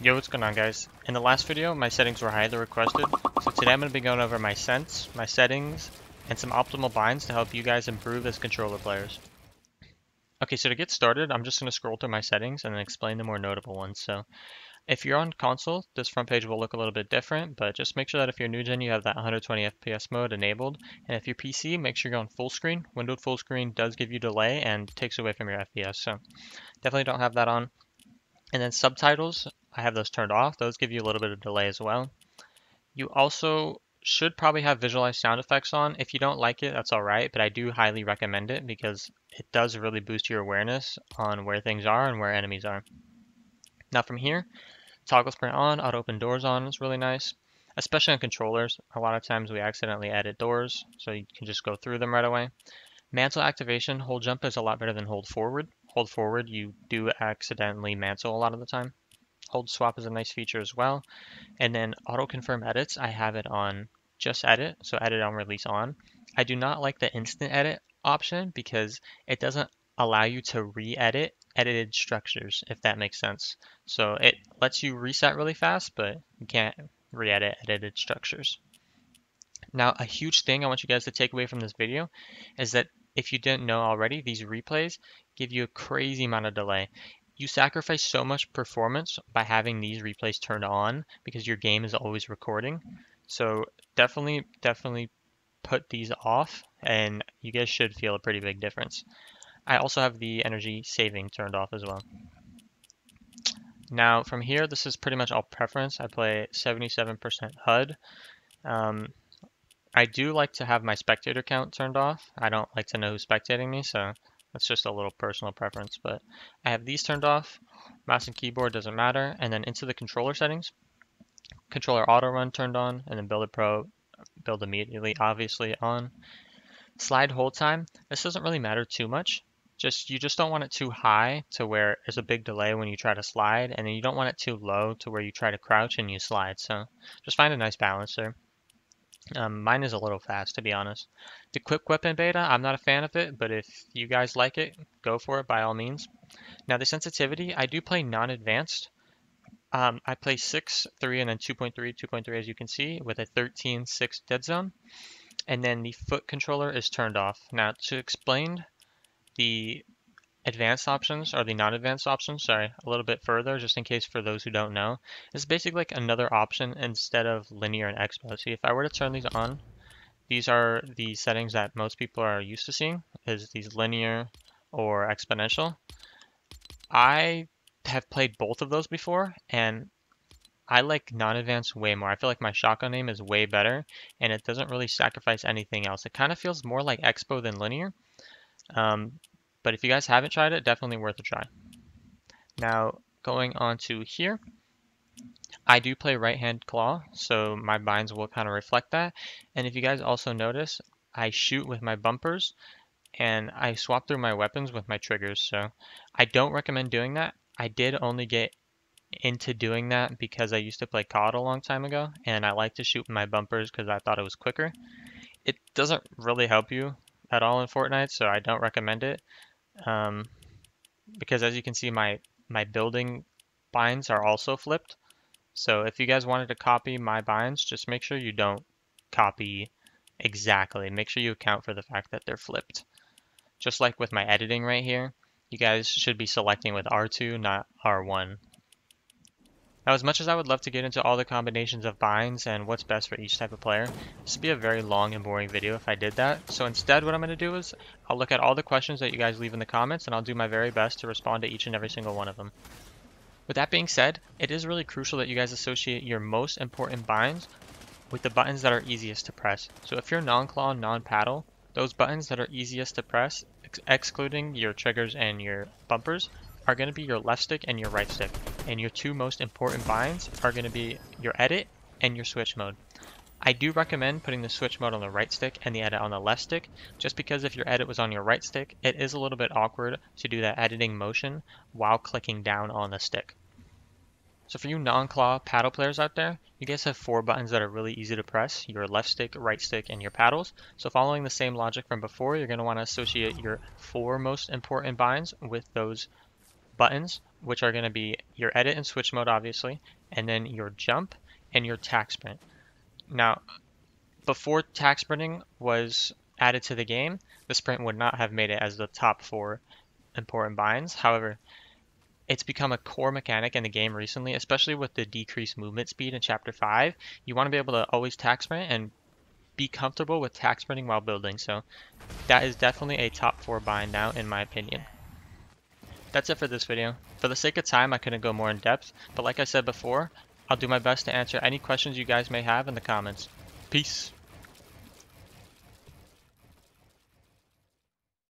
Yo, what's going on, guys? In the last video, my settings were highly requested, so today I'm going to be going over my scents, my settings, and some optimal binds to help you guys improve as controller players. Okay, so to get started, I'm just going to scroll through my settings and then explain the more notable ones. So if you're on console, this front page will look a little bit different, but just make sure that if you're new gen, you have that 120 FPS mode enabled. And if you're PC, make sure you're on full screen. Windowed full screen does give you delay and takes away from your FPS, so definitely don't have that on. And then subtitles, I have those turned off. Those give you a little bit of delay as well. You also should probably have visualized sound effects on. If you don't like it, that's all right, but I do highly recommend it because it does really boost your awareness on where things are and where enemies are. Now from here, toggle sprint on, auto open doors on is really nice, especially on controllers. A lot of times we accidentally edit doors, so you can just go through them right away. Mantle activation, hold jump is a lot better than hold forward. Hold forward, you do accidentally mantle a lot of the time. Hold swap is a nice feature as well. And then auto confirm edits, I have it on just edit, so edit on release on. I do not like the instant edit option because it doesn't allow you to re-edit edited structures, if that makes sense. So it lets you reset really fast, but you can't re-edit edited structures. Now, a huge thing I want you guys to take away from this video is that if you didn't know already, these replays give you a crazy amount of delay. You sacrifice so much performance by having these replays turned on because your game is always recording. So definitely put these off and you guys should feel a pretty big difference. I also have the energy saving turned off as well. Now from here, this is pretty much all preference. I play 77% HUD. I do like to have my spectator count turned off. I don't like to know who's spectating me, so that's just a little personal preference, but I have these turned off. Mouse and keyboard doesn't matter. And then into the controller settings, controller auto run turned on, and then build it pro, build immediately, obviously on. Slide hold time, this doesn't really matter too much. You just don't want it too high to where there's a big delay when you try to slide, and then you don't want it too low to where you try to crouch and you slide. So just find a nice balance there. Mine is a little fast, to be honest. The quick weapon beta, I'm not a fan of it, but if you guys like it, go for it by all means. Now the sensitivity, I do play non-advanced. I play 6, 3, and then 2.3, 2.3 as you can see, with a 13.6 dead zone. And then the foot controller is turned off. Now to explain the advanced options, or the non-advanced options, sorry, a little bit further, just in case for those who don't know. It's basically like another option instead of linear and expo. See, if I were to turn these on, these are the settings that most people are used to seeing, is these linear or exponential. I have played both of those before, and I like non-advanced way more. I feel like my shotgun aim is way better, and it doesn't really sacrifice anything else. It kind of feels more like expo than linear. But if you guys haven't tried it, definitely worth a try. Now, going on to here, I do play right-hand claw, so my binds will kind of reflect that. And if you guys also notice, I shoot with my bumpers, and I swap through my weapons with my triggers. So I don't recommend doing that. I did only get into doing that because I used to play COD a long time ago, and I like to shoot with my bumpers because I thought it was quicker. It doesn't really help you at all in Fortnite, so I don't recommend it. Because as you can see, my building binds are also flipped. So if you guys wanted to copy my binds, just make sure you don't copy exactly. Make sure you account for the fact that they're flipped. Just like with my editing right here, you guys should be selecting with R2, not R1. Now, as much as I would love to get into all the combinations of binds and what's best for each type of player, this would be a very long and boring video if I did that. So instead, what I'm going to do is I'll look at all the questions that you guys leave in the comments, and I'll do my very best to respond to each and every single one of them. With that being said, it is really crucial that you guys associate your most important binds with the buttons that are easiest to press. So if you're non-claw, non-paddle, those buttons that are easiest to press, excluding your triggers and your bumpers, are going to be your left stick and your right stick. And your two most important binds are going to be your edit and your switch mode. I do recommend putting the switch mode on the right stick and the edit on the left stick, just because if your edit was on your right stick, it is a little bit awkward to do that editing motion while clicking down on the stick. So for you non-claw paddle players out there, you guys have 4 buttons that are really easy to press, your left stick, right stick, and your paddles. So following the same logic from before, you're going to want to associate your 4 most important binds with those buttons, which are going to be your edit and switch mode, obviously, and then your jump and your tack sprint. Now, before tack sprinting was added to the game, the sprint would not have made it as the top 4 important binds. However, it's become a core mechanic in the game recently, especially with the decreased movement speed in Chapter 5. You want to be able to always tack sprint and be comfortable with tack sprinting while building, so that is definitely a top 4 bind now in my opinion. That's it for this video. For the sake of time, I couldn't go more in depth, but like I said before, I'll do my best to answer any questions you guys may have in the comments. Peace!